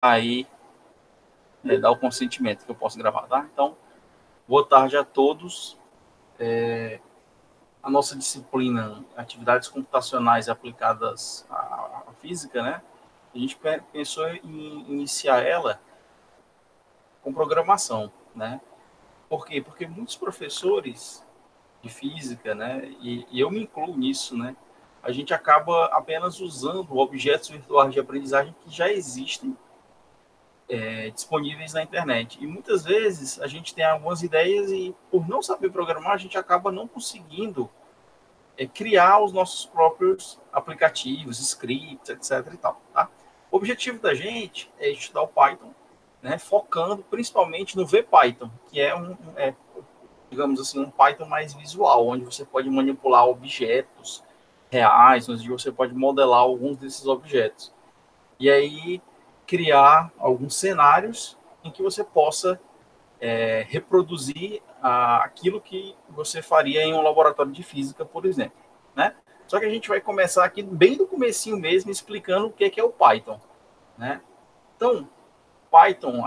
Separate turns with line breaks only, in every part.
aí dar o consentimento que eu posso gravar, tá? Então, boa tarde a todos. A nossa disciplina, atividades computacionais aplicadas à física, né? A gente pensou em iniciar ela com programação, né? Por quê? Porque muitos professores de física, né? E eu me incluo nisso, né? A gente acaba apenas usando objetos virtuais de aprendizagem que já existem disponíveis na internet. E muitas vezes a gente tem algumas ideias e, por não saber programar, a gente acaba não conseguindo criar os nossos próprios aplicativos, scripts, etc. e tal, tá? O objetivo da gente é estudar o Python, né, focando principalmente no VPython, que digamos assim, um Python mais visual, onde você pode manipular objetos reais, onde você pode modelar alguns desses objetos. E aí criar alguns cenários em que você possa reproduzir aquilo que você faria em um laboratório de física, por exemplo, né? Só que a gente vai começar aqui bem do comecinho mesmo, explicando o que é o Python, né? Então, Python,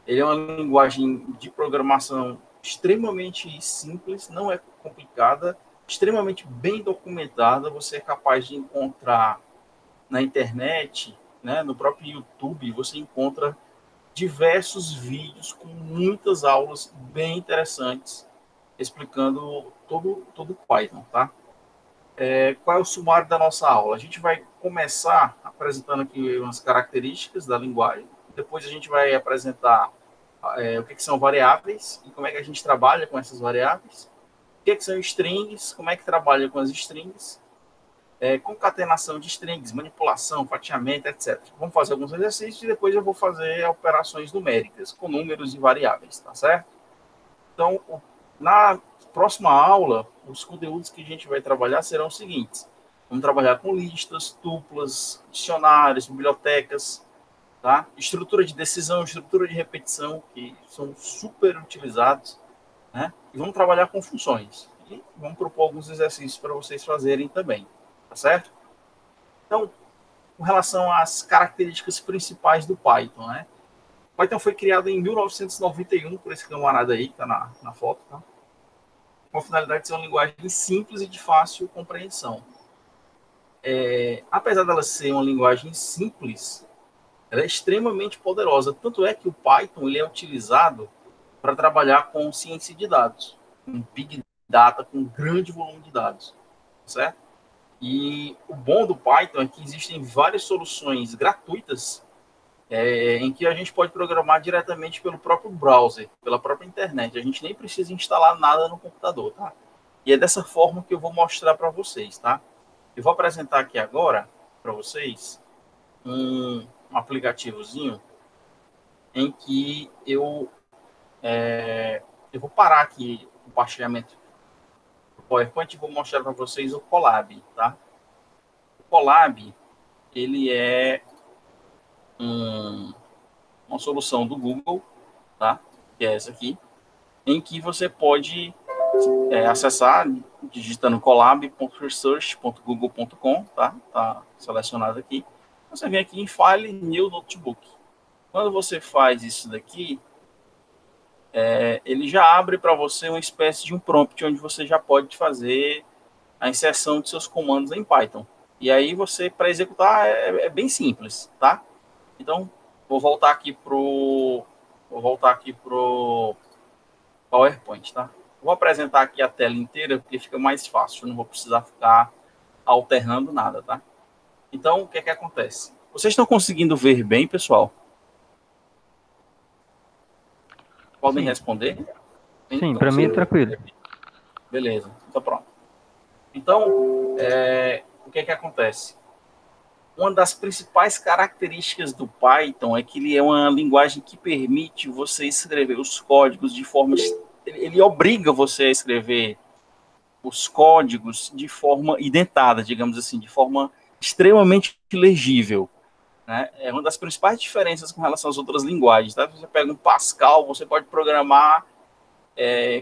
ele é uma linguagem de programação extremamente simples, não é complicada, extremamente bem documentada, você é capaz de encontrar na internet, né, no próprio YouTube, você encontra diversos vídeos com muitas aulas bem interessantes explicando todo o Python, tá? Qual é o sumário da nossa aula? A gente vai começar apresentando aqui umas características da linguagem, depois a gente vai apresentar o que são variáveis e como é que a gente trabalha com essas variáveis, o que são strings, como é que trabalha com as strings, concatenação de strings, manipulação, fatiamento, etc. Vamos fazer alguns exercícios e depois eu vou fazer operações numéricas com números e variáveis, tá certo? Então, na próxima aula, os conteúdos que a gente vai trabalhar serão os seguintes. Vamos trabalhar com listas, tuplas, dicionários, bibliotecas, tá? Estrutura de decisão, estrutura de repetição, que são super utilizados, né? E vamos trabalhar com funções. E vamos propor alguns exercícios para vocês fazerem também, tá certo? Então, com relação às características principais do Python, né? O Python foi criado em 1991 por esse camarada aí, que está na foto, tá? Com a finalidade de ser uma linguagem simples e de fácil compreensão. Apesar dela ser uma linguagem simples, ela é extremamente poderosa. Tanto é que o Python ele é utilizado para trabalhar com ciência de dados, com Big Data, com grande volume de dados, certo? E o bom do Python é que existem várias soluções gratuitas em que a gente pode programar diretamente pelo próprio browser, pela própria internet. A gente nem precisa instalar nada no computador, tá? E é dessa forma que eu vou mostrar para vocês, tá? Eu vou apresentar aqui agora para vocês um aplicativozinho em que eu vou parar aqui o compartilhamento do PowerPoint e vou mostrar para vocês o Colab, tá? O Colab, ele é uma solução do Google, tá? Que é essa aqui, em que você pode acessar digitando colab.research.google.com, tá? Tá selecionado aqui. Você vem aqui em File, New Notebook. Quando você faz isso daqui, ele já abre para você uma espécie de um prompt onde você já pode fazer a inserção de seus comandos em Python. E aí você, para executar, é bem simples, tá? Então, vou voltar aqui pro PowerPoint, tá? Vou apresentar aqui a tela inteira, porque fica mais fácil, não vou precisar ficar alternando nada, tá? Então, o que é que acontece? Vocês estão conseguindo ver bem, pessoal? Podem
Sim,
responder?
sim,
Então,
para mim é
sim.
tranquilo.
Beleza, então pronto. Então, o que é que acontece? Uma das principais características do Python é que ele é uma linguagem que permite você escrever os códigos de forma... Ele obriga você a escrever os códigos de forma identada, digamos assim, de forma extremamente legível. Né? É uma das principais diferenças com relação às outras linguagens. Tá? Você pega um Pascal, você pode programar,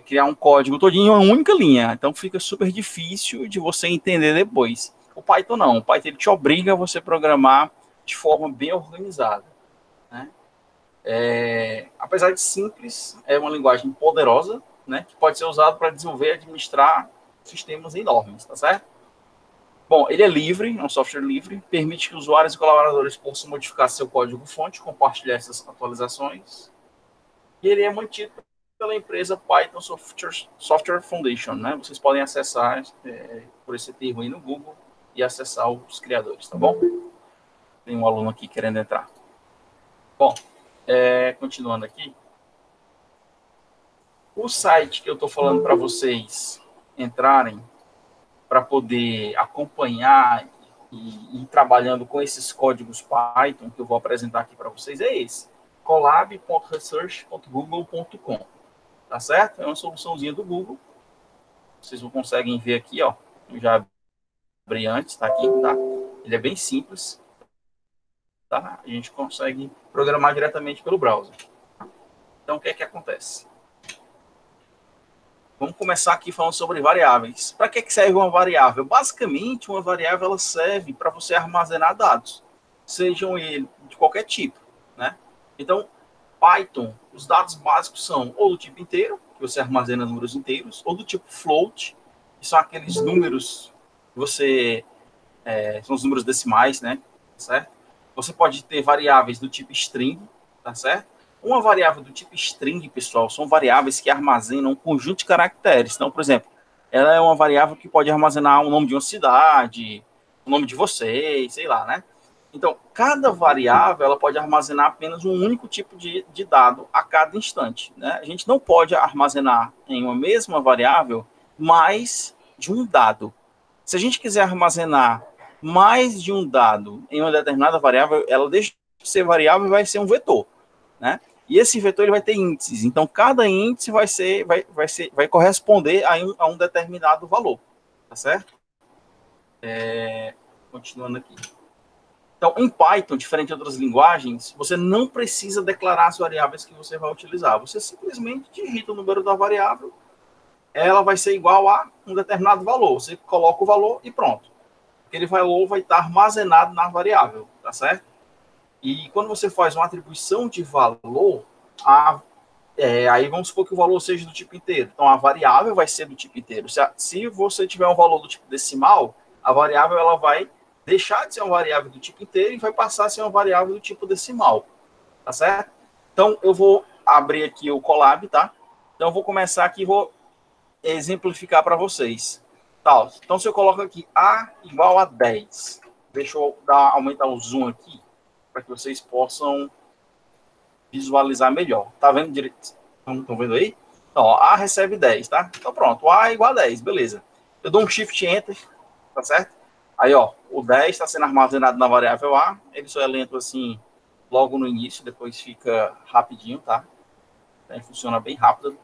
criar um código todinho em uma única linha. Então fica super difícil de você entender depois. O Python não. O Python ele te obriga a você programar de forma bem organizada. né? Apesar de simples, é uma linguagem poderosa, né, que pode ser usada para desenvolver e administrar sistemas enormes, tá certo? Bom, ele é livre, é um software livre, permite que usuários e colaboradores possam modificar seu código-fonte, compartilhar essas atualizações, e ele é mantido pela empresa Python Software Foundation, né? Vocês podem acessar por esse termo aí no Google e acessar os criadores, tá bom? Tem um aluno aqui querendo entrar. Bom, continuando aqui, o site que eu estou falando para vocês entrarem para poder acompanhar e ir trabalhando com esses códigos Python que eu vou apresentar aqui para vocês é esse, colab.research.google.com, tá certo? É uma soluçãozinha do Google. Vocês não conseguem ver aqui, ó. Eu já abri antes, tá aqui, tá? Ele é bem simples, tá? A gente consegue programar diretamente pelo browser. Então, o que é que acontece? Vamos começar aqui falando sobre variáveis. Para que serve uma variável? Basicamente, uma variável ela serve para você armazenar dados, sejam eles de qualquer tipo, né? Então, Python, os dados básicos são ou do tipo inteiro, que você armazena números inteiros, ou do tipo float, que são aqueles números que você... são os números decimais, né? Certo? Você pode ter variáveis do tipo string, tá certo? Uma variável do tipo string, pessoal, são variáveis que armazenam um conjunto de caracteres. Então, por exemplo, ela é uma variável que pode armazenar o nome de uma cidade, o nome de vocês, sei lá, né? Então, cada variável ela pode armazenar apenas um único tipo de dado a cada instante, né? A gente não pode armazenar em uma mesma variável mais de um dado. Se a gente quiser armazenar mais de um dado em uma determinada variável, ela deixa de ser variável e vai ser um vetor, né? E esse vetor ele vai ter índices. Então, cada índice vai corresponder a um determinado valor. Tá certo? Continuando aqui. Então, em Python, diferente de outras linguagens, você não precisa declarar as variáveis que você vai utilizar. Você simplesmente digita o número da variável, ela vai ser igual a um determinado valor. Você coloca o valor e pronto. Aquele valor vai estar armazenado na variável, tá certo? E quando você faz uma atribuição de valor, aí vamos supor que o valor seja do tipo inteiro. Então, a variável vai ser do tipo inteiro. Se você tiver um valor do tipo decimal, a variável ela vai deixar de ser uma variável do tipo inteiro e vai passar a ser uma variável do tipo decimal. Tá certo? Então, eu vou abrir aqui o Colab, tá? Então, eu vou começar aqui e vou exemplificar para vocês. Tá, então, se eu coloco aqui A igual a 10, deixa eu aumentar o zoom aqui, para que vocês possam visualizar melhor. Tá vendo direito? Estão vendo aí? Então, ó, A recebe 10, tá? Então, pronto. A é igual a 10, beleza. Eu dou um Shift Enter, tá certo? Aí, ó, o 10 está sendo armazenado na variável A. Ele só é lento assim logo no início, depois fica rapidinho, tá? Então, funciona bem rápido.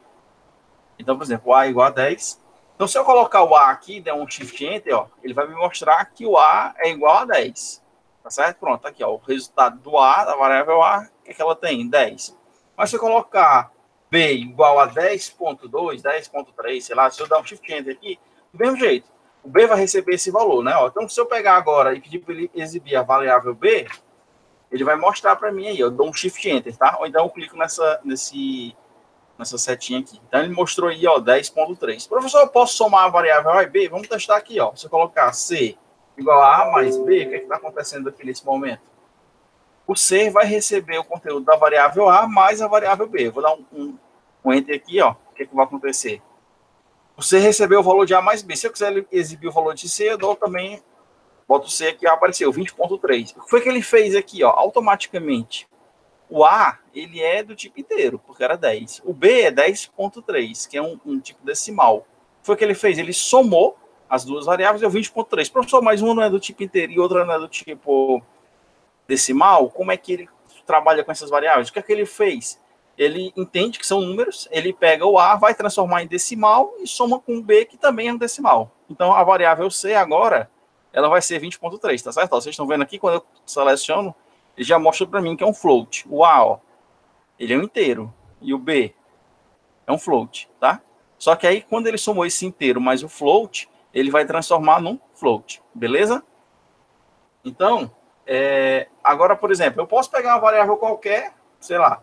Então, por exemplo, o A é igual a 10. Então, se eu colocar o A aqui, der um Shift Enter, ó, ele vai me mostrar que o A é igual a 10. Tá certo? Pronto, aqui, ó, o resultado do A, da variável A, o que ela tem? 10. Mas se eu colocar B igual a 10.2, 10.3, sei lá, se eu dar um Shift Enter aqui, do mesmo jeito, o B vai receber esse valor, né? Ó, então, se eu pegar agora e pedir para ele exibir a variável B, ele vai mostrar para mim aí, eu dou um Shift Enter, tá? Ou então eu clico nessa setinha aqui. Então, ele mostrou aí, ó, 10.3. Professor, eu posso somar a variável A e B? Vamos testar aqui, ó. Se eu colocar C igual a A mais B, o que está acontecendo aqui nesse momento? O C vai receber o conteúdo da variável A mais a variável B. Eu vou dar um Enter aqui, ó. O que vai acontecer? O C recebeu o valor de A mais B. Se eu quiser exibir o valor de C, eu dou também, boto o C aqui, apareceu 20.3. O que foi que ele fez aqui, ó? Automaticamente. O A, ele é do tipo inteiro, porque era 10. O B é 10.3, que é um tipo decimal. O que foi que ele fez? Ele somou as duas variáveis, deu 20.3. Professor, mas uma não é do tipo inteiro e outra não é do tipo decimal. Como é que ele trabalha com essas variáveis? O que é que ele fez? Ele entende que são números, ele pega o A, vai transformar em decimal e soma com o B, que também é um decimal. Então, a variável C agora, ela vai ser 20.3, tá certo? Ó, vocês estão vendo aqui, quando eu seleciono, ele já mostra para mim que é um float. O A, ó, ele é um inteiro. E o B é um float, tá? Só que aí, quando ele somou esse inteiro mais o float, ele vai transformar num float, beleza? Então, Agora, por exemplo, eu posso pegar uma variável qualquer, sei lá,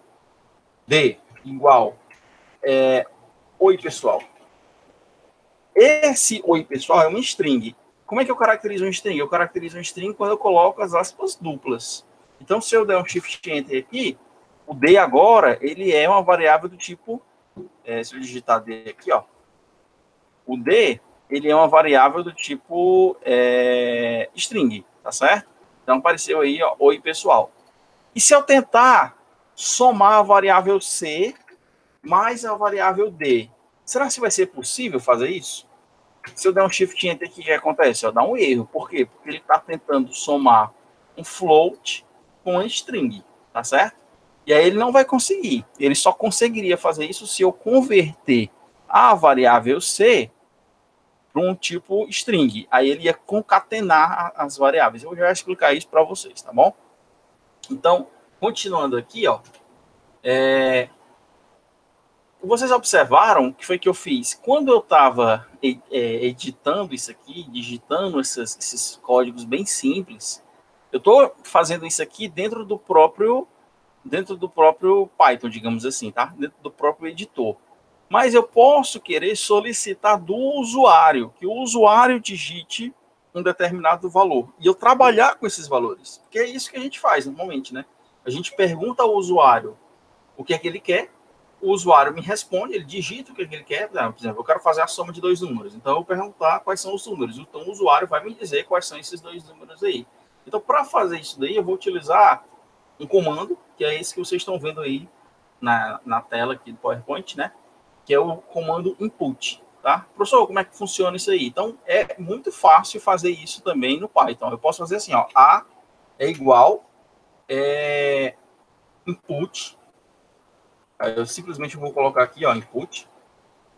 D igual oi, pessoal. Esse oi, pessoal, é um string. Como é que eu caracterizo um string? Eu caracterizo um string quando eu coloco as aspas duplas. Então, se eu der um shift enter aqui, o D agora, ele é uma variável do tipo, se eu digitar D aqui, ó, o D, ele é uma variável do tipo string, tá certo? Então, apareceu aí, ó, oi, pessoal. E se eu tentar somar a variável C mais a variável D, será que vai ser possível fazer isso? Se eu der um shift enter aqui, o que acontece? Eu dá um erro. Por quê? Porque ele está tentando somar um float com um string, tá certo? E aí ele não vai conseguir. Ele só conseguiria fazer isso se eu converter a variável C para um tipo string. Aí ele ia concatenar as variáveis. Eu já vou explicar isso para vocês, tá bom? Então, continuando aqui, ó. Vocês observaram o que foi que eu fiz? Quando eu estava editando isso aqui, digitando esses códigos bem simples, eu estou fazendo isso aqui dentro do próprio Python, digamos assim, tá? Dentro do próprio editor. Mas eu posso querer solicitar do usuário, que o usuário digite um determinado valor. E eu trabalhar com esses valores. Porque é isso que a gente faz normalmente, né? A gente pergunta ao usuário o que é que ele quer, o usuário me responde, ele digita o que ele quer. Por exemplo, eu quero fazer a soma de dois números. Então, eu vou perguntar quais são os números. Então, o usuário vai me dizer quais são esses dois números aí. Então, para fazer isso daí, eu vou utilizar um comando, que é esse que vocês estão vendo aí na tela aqui do PowerPoint, né? Que é o comando input, tá? Professor, como é que funciona isso aí? Então, é muito fácil fazer isso também no Python. Eu posso fazer assim, ó, A é igual input. Aí eu simplesmente vou colocar aqui, ó, input.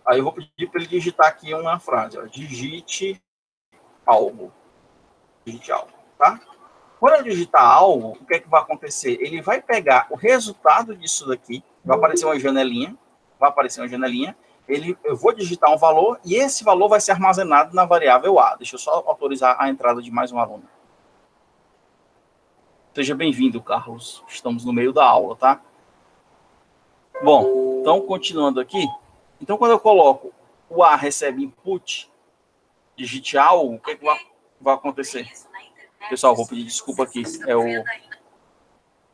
Aí eu vou pedir para ele digitar aqui uma frase, ó, digite algo. Digite algo, tá? Quando eu digitar algo, o que é que vai acontecer? Ele vai pegar o resultado disso daqui, vai aparecer uma janelinha, eu vou digitar um valor e esse valor vai ser armazenado na variável A. Deixa eu só autorizar a entrada de mais um aluno. Seja bem-vindo, Carlos. Estamos no meio da aula, tá? Bom, então, continuando aqui. Então, quando eu coloco o A recebe input, digite algo, o que, é que vai acontecer? Pessoal, vou pedir desculpa aqui.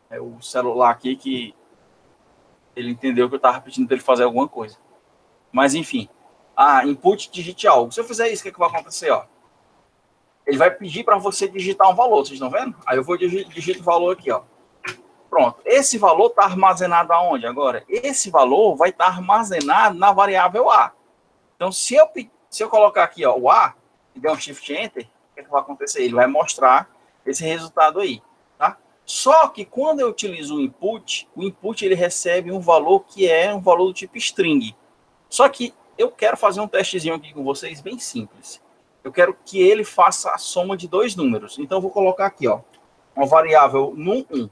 É o celular aqui que ele entendeu que eu estava pedindo para ele fazer alguma coisa. Mas, enfim. Input, digite algo. Se eu fizer isso, o que, é que vai acontecer? Ó? Ele vai pedir para você digitar um valor, vocês estão vendo? Aí eu vou digitar o valor aqui, ó. Pronto. Esse valor está armazenado aonde agora? Esse valor vai estar armazenado na variável A. Então, se eu colocar aqui, ó, o A, e der um Shift Enter, o que, é que vai acontecer? Ele vai mostrar esse resultado aí, tá? Só que quando eu utilizo o input ele recebe um valor que é um valor do tipo string. Só que eu quero fazer um testezinho aqui com vocês bem simples. Eu quero que ele faça a soma de dois números. Então, eu vou colocar aqui, ó, uma variável num1.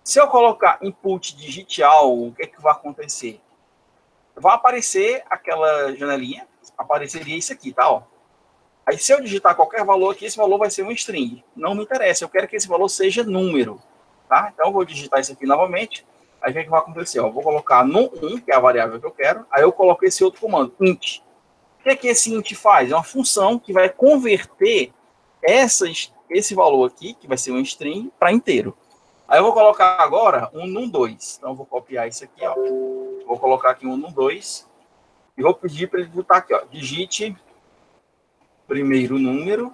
Se eu colocar input digite algo, o que é que vai acontecer? Vai aparecer aquela janelinha, apareceria isso aqui, tá? Ó. Aí, se eu digitar qualquer valor aqui, esse valor vai ser um string. Não me interessa, eu quero que esse valor seja número, tá? Então, eu vou digitar isso aqui novamente. Aí, o que, é que vai acontecer? Ó, eu vou colocar num1, que é a variável que eu quero. Aí, eu coloco esse outro comando, int. O que é que esse int faz? É uma função que vai converter esse valor aqui, que vai ser um string, para inteiro. Aí eu vou colocar agora um num2. Então, eu vou copiar isso aqui, ó. Vou colocar aqui um num2. E vou pedir para ele botar aqui, ó. Digite primeiro número.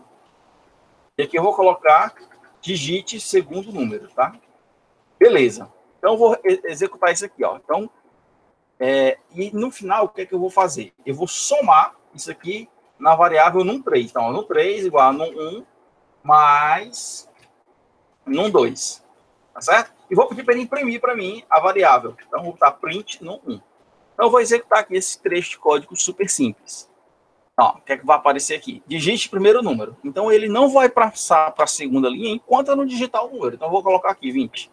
E aqui eu vou colocar digite segundo número, tá? Beleza. Então, eu vou executar isso aqui, ó. Então, e no final, o que é que eu vou fazer? Eu vou somar isso aqui na variável num3. Então, num3 igual a num1 mais num2. Tá certo? E vou pedir para ele imprimir para mim a variável. Então, vou botar print num1. Então, eu vou executar aqui esse trecho de código super simples. Ó, o que é que vai aparecer aqui? Digite o primeiro número. Então, ele não vai passar para a segunda linha enquanto eu não digitar o número. Então, eu vou colocar aqui 20.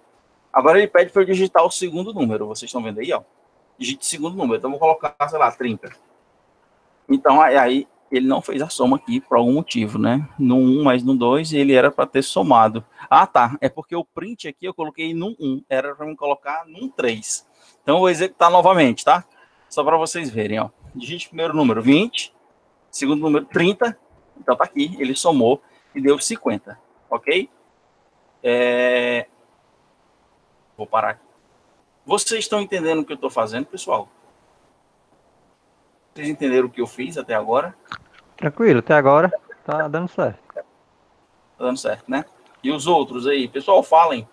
Agora, ele pede para eu digitar o segundo número. Vocês estão vendo aí, ó? Digite o segundo número. Então, eu vou colocar, sei lá, 30. Então, aí ele não fez a soma aqui por algum motivo, né? No 1 mais no 2, ele era para ter somado. Ah, tá. É porque o print aqui eu coloquei no 1. Era para me colocar no 3. Então, eu vou executar novamente, tá? Só para vocês verem, ó. Digite o primeiro número, 20. Segundo número, 30. Então, tá aqui. Ele somou e deu 50. Ok? Vou parar aqui. Vocês estão entendendo o que eu estou fazendo, pessoal? Vocês entenderam o que eu fiz até agora?
Tranquilo, até agora tá dando certo.
Tá dando certo, né? E os outros aí? Pessoal, falem.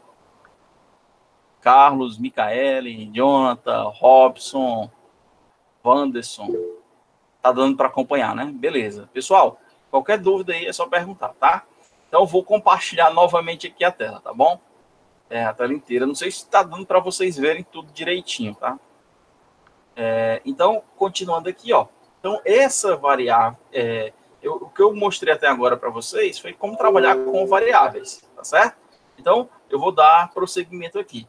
Carlos, Micaele, Jonathan, Robson, Wanderson. Tá dando para acompanhar, né? Beleza. Pessoal, qualquer dúvida aí é só perguntar, tá? Então, eu vou compartilhar novamente aqui a tela, tá bom? A tela inteira. Não sei se está dando para vocês verem tudo direitinho, tá? Então, continuando aqui, ó. Então, essa variável, o que eu mostrei até agora para vocês foi como trabalhar com variáveis, tá certo? Então, eu vou dar prosseguimento aqui.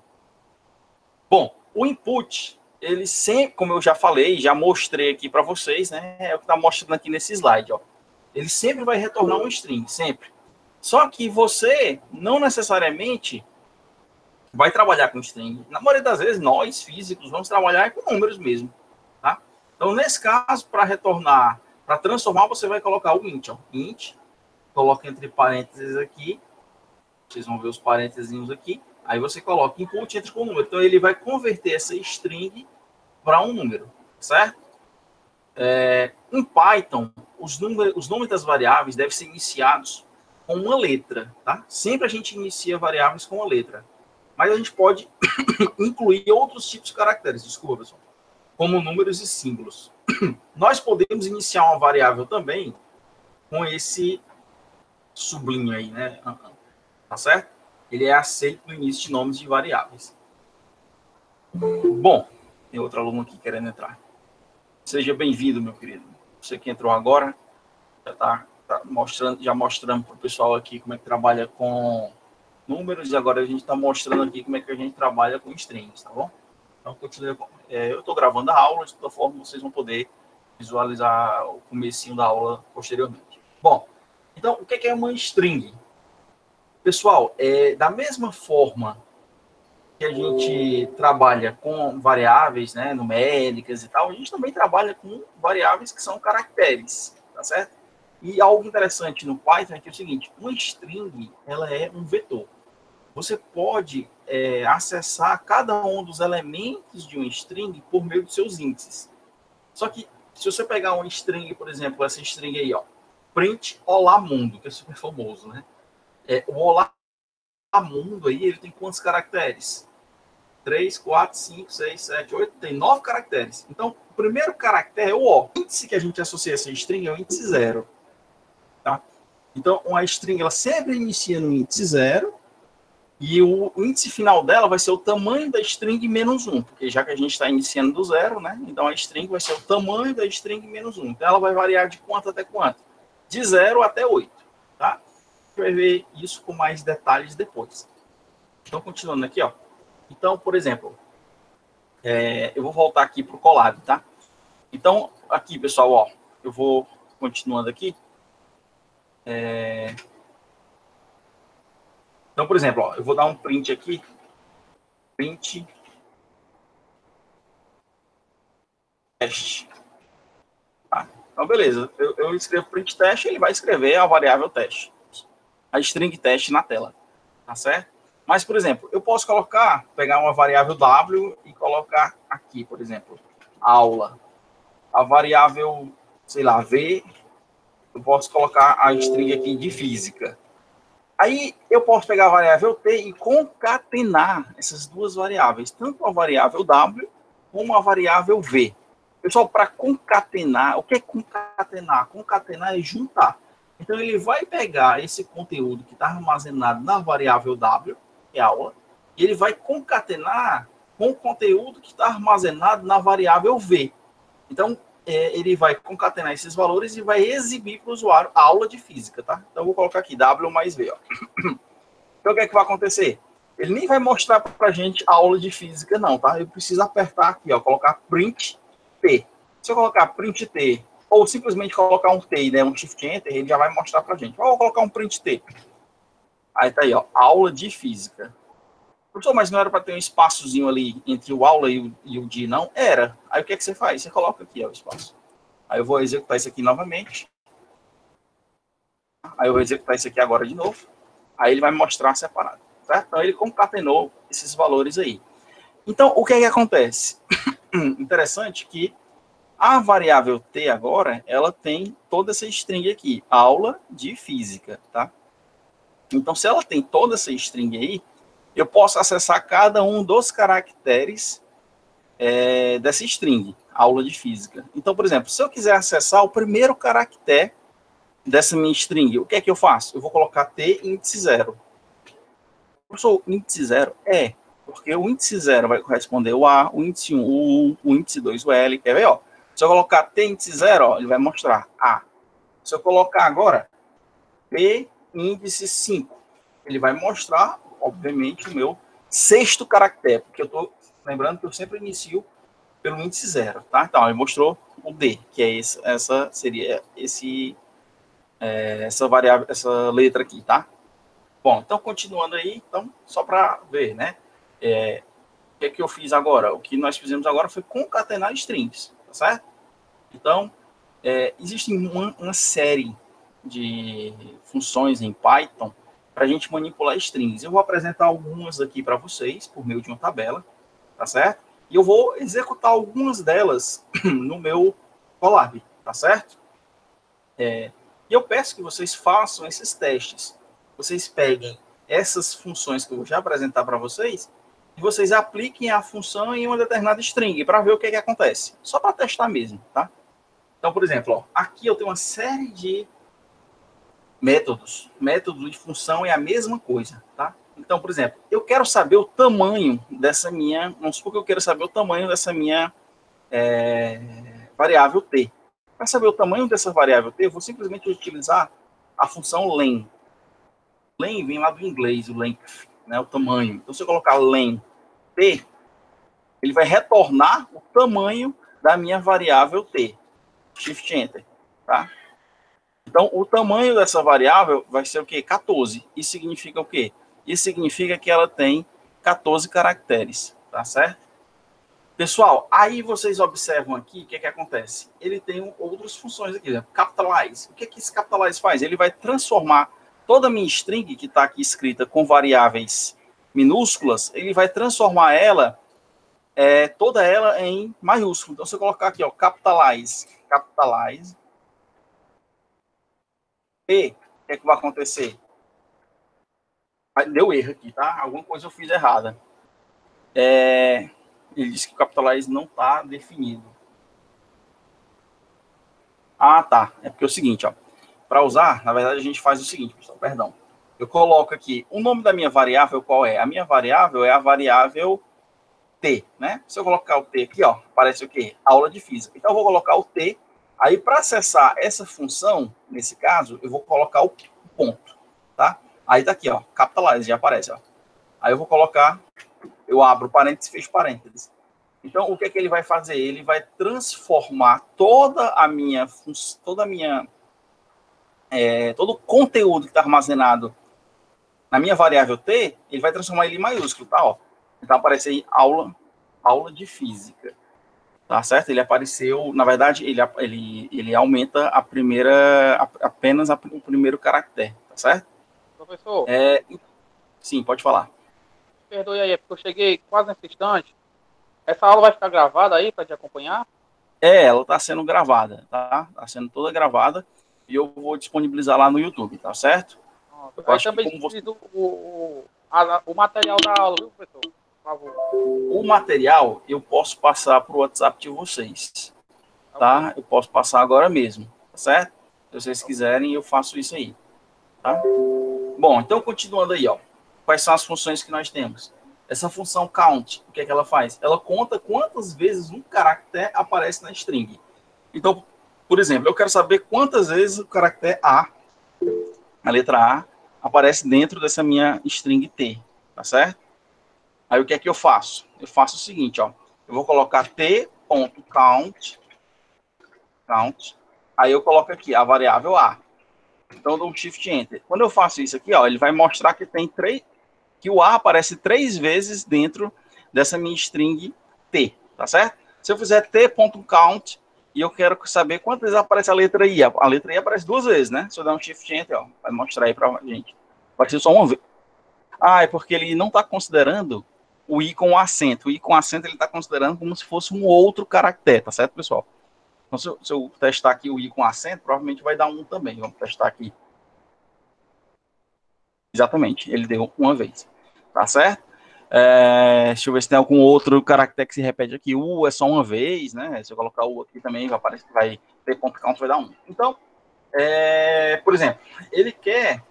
Bom, o input, ele sempre, como eu já falei, já mostrei aqui para vocês, né? É o que está mostrando aqui nesse slide, ó. Ele sempre vai retornar um string, sempre. Só que você não necessariamente vai trabalhar com string. Na maioria das vezes, nós, físicos, vamos trabalhar com números mesmo, tá? Então, nesse caso, para retornar, para transformar, você vai colocar o int, ó. Int, coloca entre parênteses aqui, vocês vão ver os parênteses aqui, aí você coloca input entre com o número. Então, ele vai converter essa string para um número, certo? Em Python, os nomes das variáveis devem ser iniciados com uma letra, tá? Sempre a gente inicia variáveis com uma letra. Mas a gente pode incluir outros tipos de caracteres, desculpa, pessoal, como números e símbolos. Nós podemos iniciar uma variável também com esse sublinho aí, né? Tá certo? Ele é aceito no início de nomes de variáveis. Bom, tem outro aluno aqui querendo entrar. Seja bem-vindo, meu querido. Você que entrou agora, já mostrando para o pessoal aqui como é que trabalha com números, e agora a gente está mostrando aqui como é que a gente trabalha com strings, tá bom? Então, continue. Eu estou gravando a aula, de toda forma vocês vão poder visualizar o comecinho da aula posteriormente. Bom, então, o que é uma string? Pessoal, da mesma forma que a gente trabalha com variáveis, né, numéricas e tal, a gente também trabalha com variáveis que são caracteres, tá certo? E algo interessante no Python é que é o seguinte, uma string, ela é um vetor. Você pode acessar cada um dos elementos de uma string por meio dos seus índices. Só que, se você pegar uma string, por exemplo, essa string aí, ó, print olá mundo, que é super famoso, né? O olá mundo aí, ele tem quantos caracteres? 3, 4, 5, 6, 7, 8, tem 9 caracteres. Então, o primeiro caractere é o O. O índice que a gente associa a essa string é o índice 0. Tá? Então, uma string, ela sempre inicia no índice 0, e o índice final dela vai ser o tamanho da string menos 1, porque já que a gente está iniciando do 0, né? Então, a string vai ser o tamanho da string menos 1. Então, ela vai variar de quanto até quanto? De 0 até 8. Tá? A gente vai ver isso com mais detalhes depois. Então, continuando aqui, ó. Então, por exemplo, eu vou voltar aqui para o Colab, tá? Então, aqui, pessoal, ó, eu vou continuando aqui. Então, por exemplo, ó, eu vou dar um print aqui. Print teste. Tá? Então, beleza. Eu escrevo print teste, ele vai escrever a variável teste. A string teste na tela. Tá certo? Mas, por exemplo, eu posso pegar uma variável W e colocar aqui, por exemplo, aula. A variável, sei lá, V, eu posso colocar a string aqui de física. Aí eu posso pegar a variável T e concatenar essas duas variáveis, tanto a variável W como a variável V. Pessoal, para concatenar, o que é concatenar? Concatenar é juntar. Então, ele vai pegar esse conteúdo que está armazenado na variável W, que é aula, e ele vai concatenar com o conteúdo que está armazenado na variável V. Então, ele vai concatenar esses valores e vai exibir para o usuário a aula de física, tá? Então, eu vou colocar aqui W mais V, ó. Então, o que é que vai acontecer? Ele nem vai mostrar para a gente a aula de física, não, tá? Eu preciso apertar aqui, ó, colocar print T. Se eu colocar print T ou simplesmente colocar um T, né, um Shift Enter, ele já vai mostrar para a gente. Vou colocar um print T. Aí tá aí, ó, aula de física. Professor, mas não era para ter um espaçozinho ali entre o aula e o de não? Era. Aí o que é que você faz? Você coloca aqui, ó, o espaço. Aí eu vou executar isso aqui novamente. Aí eu vou executar isso aqui agora de novo. Aí ele vai mostrar separado, certo? Então ele concatenou esses valores aí. Então, o que é que acontece? Interessante que a variável T agora, ela tem toda essa string aqui, aula de física, tá? Então, se ela tem toda essa string aí, eu posso acessar cada um dos caracteres dessa string, aula de física. Então, por exemplo, se eu quiser acessar o primeiro caractere dessa minha string, o que é que eu faço? Eu vou colocar T índice 0. Professor, índice 0? Porque o índice 0 vai corresponder ao A, o índice 1, o U, o índice 2, o L. Quer ver, ó? Se eu colocar T índice 0, ó, ele vai mostrar A. Se eu colocar agora T índice 5, ele vai mostrar, obviamente, o meu sexto caractere, porque eu estou lembrando que eu sempre inicio pelo índice 0, tá? Então, ele mostrou o D, que é essa variável, essa letra aqui, tá? Bom, então, continuando aí, então, só para ver, né? O que é que eu fiz agora? O que nós fizemos agora foi concatenar strings, tá certo? Então, existe uma série de funções em Python para a gente manipular strings. Eu vou apresentar algumas aqui para vocês, por meio de uma tabela, tá certo? E eu vou executar algumas delas no meu Colab, tá certo? E eu peço que vocês façam esses testes. Vocês peguem essas funções que eu vou já apresentar para vocês e vocês apliquem a função em uma determinada string para ver o que é que acontece. Só para testar mesmo, tá? Então, por exemplo, ó, aqui eu tenho uma série de métodos. Método de função é a mesma coisa, tá? Então, por exemplo, eu quero saber o tamanho dessa minha... Vamos supor que eu quero saber o tamanho dessa minha variável t. Para saber o tamanho dessa variável t, eu vou simplesmente utilizar a função len. Len vem lá do inglês, o length, né, o tamanho. Então, se eu colocar len t, ele vai retornar o tamanho da minha variável t. Shift Enter, tá? Então, o tamanho dessa variável vai ser o quê? 14. Isso significa o quê? Isso significa que ela tem 14 caracteres, tá certo? Pessoal, aí vocês observam aqui o que é que acontece. Ele tem outras funções aqui, né? Capitalize. O que é que esse capitalize faz? Ele vai transformar toda a minha string, que está aqui escrita com variáveis minúsculas, ele vai transformar ela, toda ela em maiúsculo. Então, se eu colocar aqui, ó, capitalize, e o que é que vai acontecer? Deu erro aqui, tá? Alguma coisa eu fiz errada. Ele disse que o capitalize não está definido. Ah, tá. É porque é o seguinte, ó. Para usar, na verdade, a gente faz o seguinte, pessoal, perdão. Eu coloco aqui, o nome da minha variável qual é? A minha variável é a variável T, né? Se eu colocar o T aqui, ó, aparece o quê? Aula de física. Então, eu vou colocar o T. Aí, para acessar essa função, nesse caso, eu vou colocar o ponto, tá? Aí tá aqui, ó, capitalize, já aparece, ó. Aí eu vou colocar, eu abro parênteses, fecho parênteses. Então, o que é que ele vai fazer? Ele vai transformar todo o conteúdo que está armazenado na minha variável T, ele vai transformar ele em maiúsculo, tá? Ó. Então, aparece aí aula de física. Tá certo? Ele apareceu, na verdade, ele aumenta apenas o primeiro caractere, tá certo?
Professor?
Sim, pode falar.
Perdoe aí, é porque eu cheguei quase nesse instante. Essa aula vai ficar gravada aí para te acompanhar?
Ela está sendo gravada, tá? Está sendo toda gravada e eu vou disponibilizar lá no YouTube, tá certo?
Eu acho também preciso o material da aula, viu, professor? Por favor.
O material eu posso passar para o WhatsApp de vocês, tá? Okay. Eu posso passar agora mesmo, tá certo? Se vocês quiserem, eu faço isso aí, tá? Bom, então continuando aí, ó. Quais são as funções que nós temos? Essa função count, o que é que ela faz? Ela conta quantas vezes um caractere aparece na string. Então, por exemplo, eu quero saber quantas vezes o caractere A, a letra A, aparece dentro dessa minha string T, tá certo? Aí o que é que eu faço? Eu faço o seguinte, ó. Eu vou colocar t.count, Aí eu coloco aqui a variável A. Então eu dou um Shift Enter. Quando eu faço isso aqui, ó, ele vai mostrar que tem que o A aparece 3 vezes dentro dessa minha string T, tá certo? Se eu fizer t.count e eu quero saber quantas vezes aparece a letra I, a letra I aparece 2 vezes, né? Se eu der um Shift Enter, ó, vai mostrar aí pra gente. Apareceu só uma vez. Ah, é porque ele não está considerando o I com acento. O I com acento ele está considerando como se fosse um outro caractere, tá certo, pessoal? Então, se eu testar aqui o I com acento, provavelmente vai dar 1 também. Vamos testar aqui. Exatamente, ele deu uma vez. Tá certo? Deixa eu ver se tem algum outro caractere que se repete aqui. U é só uma vez, né? Se eu colocar U aqui também, vai ter ponto count, vai dar 1. Então, por exemplo, ele quer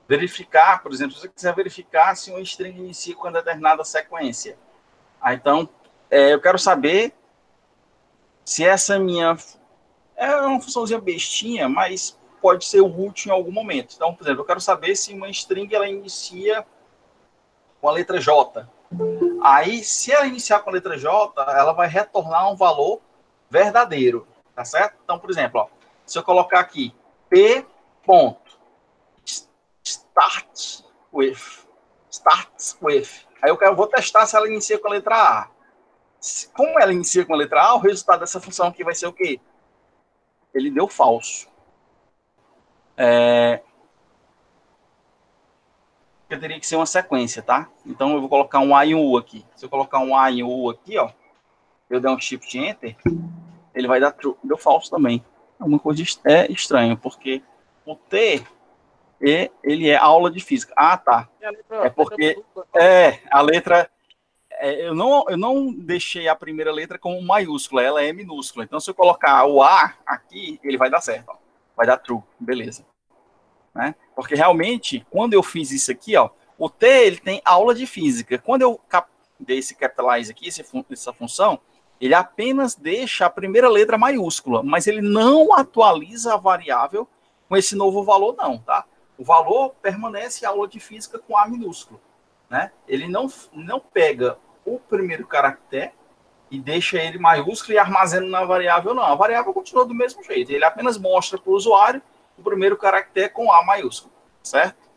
verificar, por exemplo, se você quiser verificar se uma string inicia com uma determinada sequência. Então, eu quero saber se essa minha... É uma funçãozinha bestinha, mas pode ser útil em algum momento. Então, por exemplo, eu quero saber se uma string ela inicia com a letra J. Aí, se ela iniciar com a letra J, ela vai retornar um valor verdadeiro, tá certo? Então, por exemplo, ó, se eu colocar aqui p. starts with. Aí eu vou testar se ela inicia com a letra A. Como ela inicia com a letra A, o resultado dessa função aqui vai ser o quê? Ele deu falso. Eu teria que ser uma sequência, tá? Então eu vou colocar um A e um U aqui. Se eu colocar um A e um U aqui, ó, eu der um Shift Enter, ele vai dar true. Deu falso também. Alguma coisa estranha, porque o T, ele é aula de física. Ah, tá. É porque a letra... eu não deixei a primeira letra como maiúscula, ela é minúscula. Então, se eu colocar o A aqui, ele vai dar certo. Ó. Vai dar true, beleza. Né? Porque realmente, quando eu fiz isso aqui, ó, o T ele tem aula de física. Quando eu dei esse capitalize aqui, essa função, ele apenas deixa a primeira letra maiúscula, mas ele não atualiza a variável com esse novo valor, não, tá? O valor permanece aula de física com A minúsculo. Né? Ele não pega o primeiro caractere e deixa ele maiúsculo e armazena na variável, não. A variável continua do mesmo jeito. Ele apenas mostra para o usuário o primeiro caractere com A maiúsculo, certo?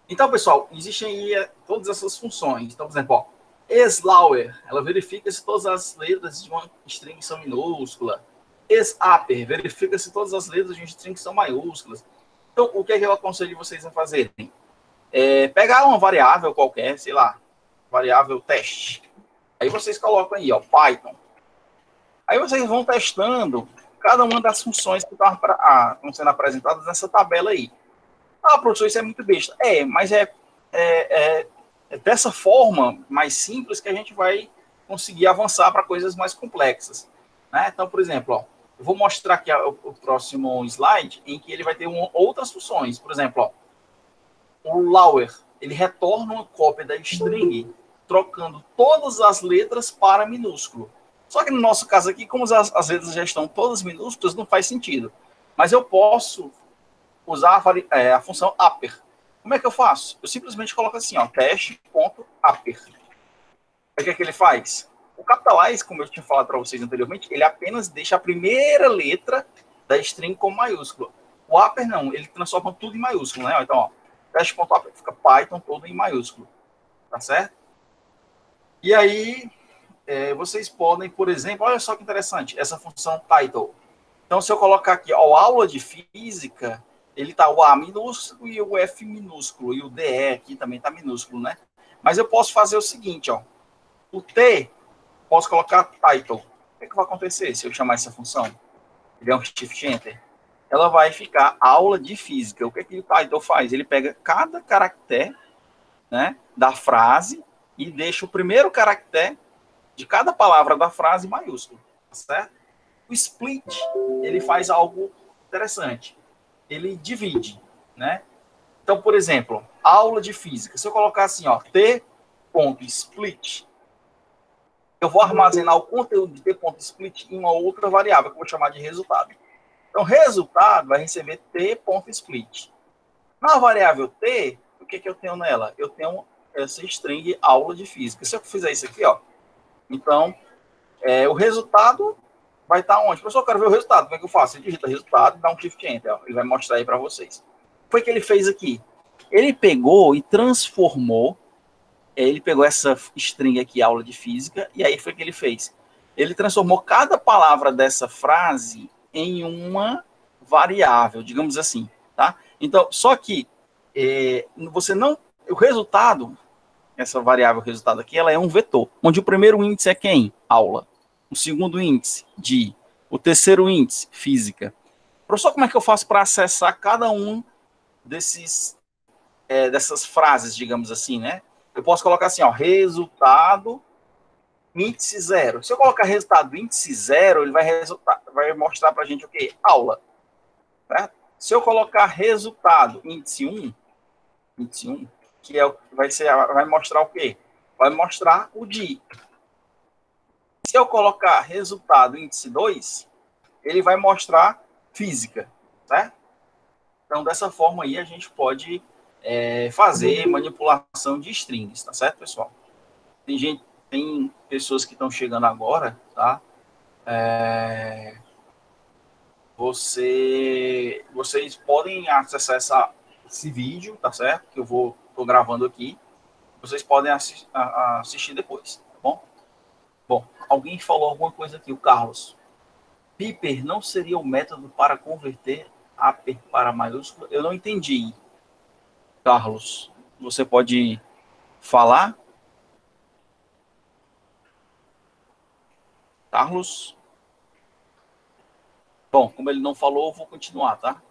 Então, pessoal, existem aí todas essas funções. Então, por exemplo, ó, slower, ela verifica se todas as letras de uma string são minúsculas. Upper, verifica se todas as letras de uma string são maiúsculas. Então, o que é que eu aconselho vocês a fazerem? Pegar uma variável qualquer, sei lá, variável teste. Aí vocês colocam aí, ó, Python. Aí vocês vão testando cada uma das funções que estão sendo apresentadas nessa tabela aí. Ah, professor, isso é muito besta. Mas é dessa forma mais simples que a gente vai conseguir avançar para coisas mais complexas. Né? Então, por exemplo, ó, eu vou mostrar aqui o próximo slide em que ele vai ter outras funções. Por exemplo, ó, o lower, ele retorna uma cópia da string, trocando todas as letras para minúsculo. Só que no nosso caso aqui, como as letras já estão todas minúsculas, não faz sentido. Mas eu posso usar a função upper. Como é que eu faço? Eu simplesmente coloco assim, ó, teste.upper. O que é que ele faz? O capitalize, como eu tinha falado para vocês anteriormente, ele apenas deixa a primeira letra da string como maiúscula. O upper não, ele transforma tudo em maiúsculo, né? Então, ó, teste.upper fica Python todo em maiúsculo. Tá certo? E aí, vocês podem, por exemplo, olha só que interessante, essa função title. Então, se eu colocar aqui, ó, aula de física, ele tá o A minúsculo e o F minúsculo, e o DE aqui também tá minúsculo, né? Mas eu posso fazer o seguinte, ó, o T, posso colocar title. O que vai acontecer se eu chamar essa função? Ele é um Shift Enter. Ela vai ficar aula de física. O que o title faz? Ele pega cada caractere, né, da frase e deixa o primeiro caractere de cada palavra da frase maiúsculo, certo? O split, ele faz algo interessante. Ele divide, né? Então, por exemplo, aula de física. Se eu colocar assim, ó, t.split, eu vou armazenar o conteúdo de t.split em uma outra variável, que eu vou chamar de resultado. Então, resultado vai receber t.split. Na variável t, o que eu tenho nela? Eu tenho essa string aula de física. Se eu fizer isso aqui, ó, então, o resultado vai estar onde? Professor, eu quero ver o resultado. Como é que eu faço? Você digita resultado, dá um Shift Enter. Ó. Ele vai mostrar aí para vocês. O que foi que ele fez aqui? Ele pegou e transformou. Ele pegou essa string aqui, aula de física, e aí foi o que ele fez. Ele transformou cada palavra dessa frase em uma variável, digamos assim, tá? Então, só que você não... O resultado, essa variável resultado aqui, ela é um vetor, onde o primeiro índice é quem? Aula. O segundo índice, dia. O terceiro índice, física. Professor, como é que eu faço para acessar cada um dessas frases, digamos assim, né? Eu posso colocar assim, ó, resultado índice 0. Se eu colocar resultado índice 0, ele vai mostrar para a gente o quê? Aula. Certo? Se eu colocar resultado índice 1, que vai mostrar o quê? Vai mostrar o dia. Se eu colocar resultado índice 2, ele vai mostrar física, certo? Então, dessa forma aí, a gente pode fazer manipulação de strings, tá certo, pessoal? Tem pessoas que estão chegando agora, tá? Vocês podem acessar esse vídeo, tá certo? Que tô gravando aqui. Vocês podem assistir depois, tá bom? Bom, alguém falou alguma coisa aqui, o Carlos. Piper não seria o método para converter upper para maiúsculo? Eu não entendi. Carlos, você pode falar? Carlos? Bom, como ele não falou, eu vou continuar, tá?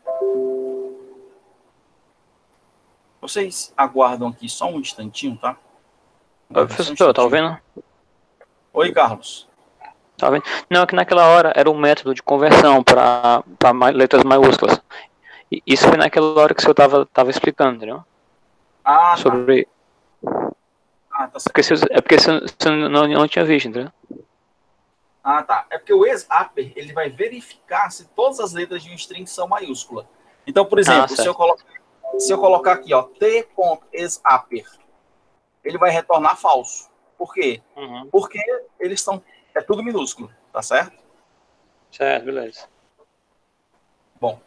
Vocês aguardam aqui só um instantinho, tá?
Oi, professor, tá ouvindo?
Oi, Carlos.
Tá vendo? Não, é que naquela hora era um método de conversão para letras maiúsculas. E isso foi naquela hora que o senhor tava explicando, entendeu?
Ah,
sobre...
Tá. Tá certo.
Porque você não tinha visto, entendeu?
Ah, tá. É porque o ex-upper, ele vai verificar se todas as letras de um string são maiúsculas. Então, por exemplo, se eu colocar aqui, ó, t.exupper, ele vai retornar falso. Por quê?
Uhum.
Porque eles são... É tudo minúsculo, tá certo?
Certo, beleza.
Bom,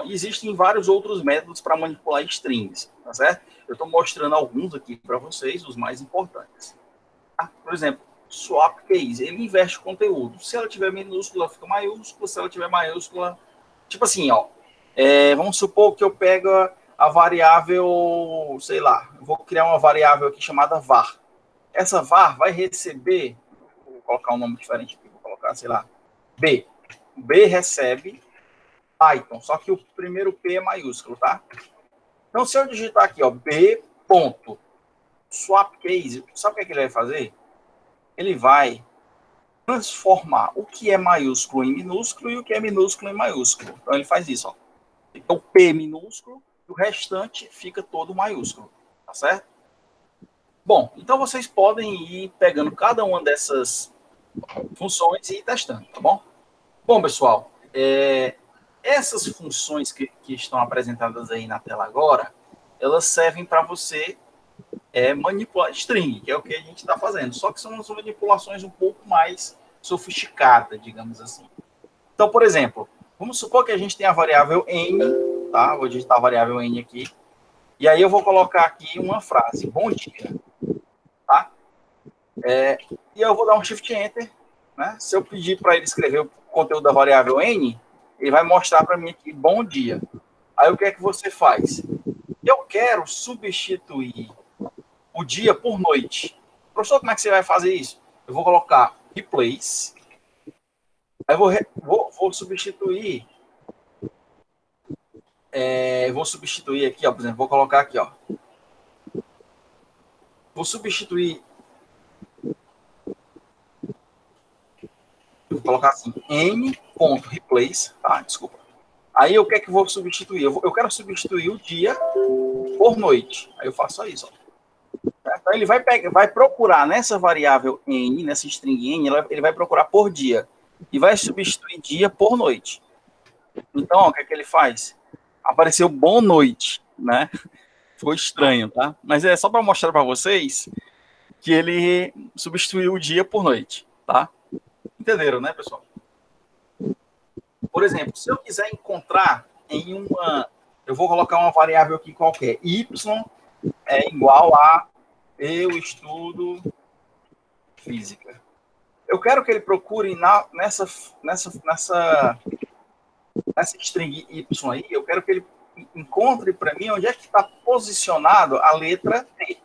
existem vários outros métodos para manipular strings, tá certo? Eu estou mostrando alguns aqui para vocês, os mais importantes. Tá? Por exemplo, swap case, ele inverte o conteúdo. Se ela tiver minúscula, fica maiúscula. Se ela tiver maiúscula... Tipo assim, ó. Vamos supor que eu pego a variável, sei lá, eu vou criar uma variável aqui chamada var. Essa var vai receber, vou colocar um nome diferente aqui, vou colocar, sei lá, B. O B recebe Python, só que o primeiro P é maiúsculo, tá? Então, se eu digitar aqui, ó, B ponto swap case, sabe o que ele vai fazer? Ele vai transformar o que é maiúsculo em minúsculo e o que é minúsculo em maiúsculo. Então, ele faz isso, ó. Então, o P minúsculo e o restante fica todo maiúsculo, tá certo? Bom, então vocês podem ir pegando cada uma dessas funções e ir testando, tá bom? Bom, pessoal, essas funções que estão apresentadas aí na tela agora, elas servem para você manipular string, que é o que a gente está fazendo, só que são umas manipulações um pouco mais sofisticadas, digamos assim. Então, por exemplo, vamos supor que a gente tem a variável n, tá? Vou digitar a variável n aqui, e aí eu vou colocar aqui uma frase, bom dia, tá? E eu vou dar um Shift Enter, né? Se eu pedir para ele escrever o conteúdo da variável n, ele vai mostrar para mim aqui, bom dia. Aí o que é que você faz? Eu quero substituir o dia por noite. Professor, como é que você vai fazer isso? Eu vou colocar replace, aí vou substituir, vou substituir aqui, ó, por exemplo, vou colocar aqui, ó. Vou substituir, vou colocar assim, n.replace, tá? Desculpa. Aí o que é que eu vou substituir? Eu quero substituir o dia por noite. Aí eu faço só isso, ó. Então ele vai procurar nessa variável n, nessa string n, ele vai procurar por dia e vai substituir dia por noite. Então, ó, o que é que ele faz? Apareceu boa noite, né? Ficou estranho, tá? Mas é só para mostrar para vocês que ele substituiu o dia por noite, tá? Entenderam, né, pessoal? Por exemplo, se eu quiser encontrar em uma... Eu vou colocar uma variável aqui qualquer. Y é igual a eu estudo física. Eu quero que ele procure nessa string Y aí, eu quero que ele encontre para mim onde é que está posicionado a letra T.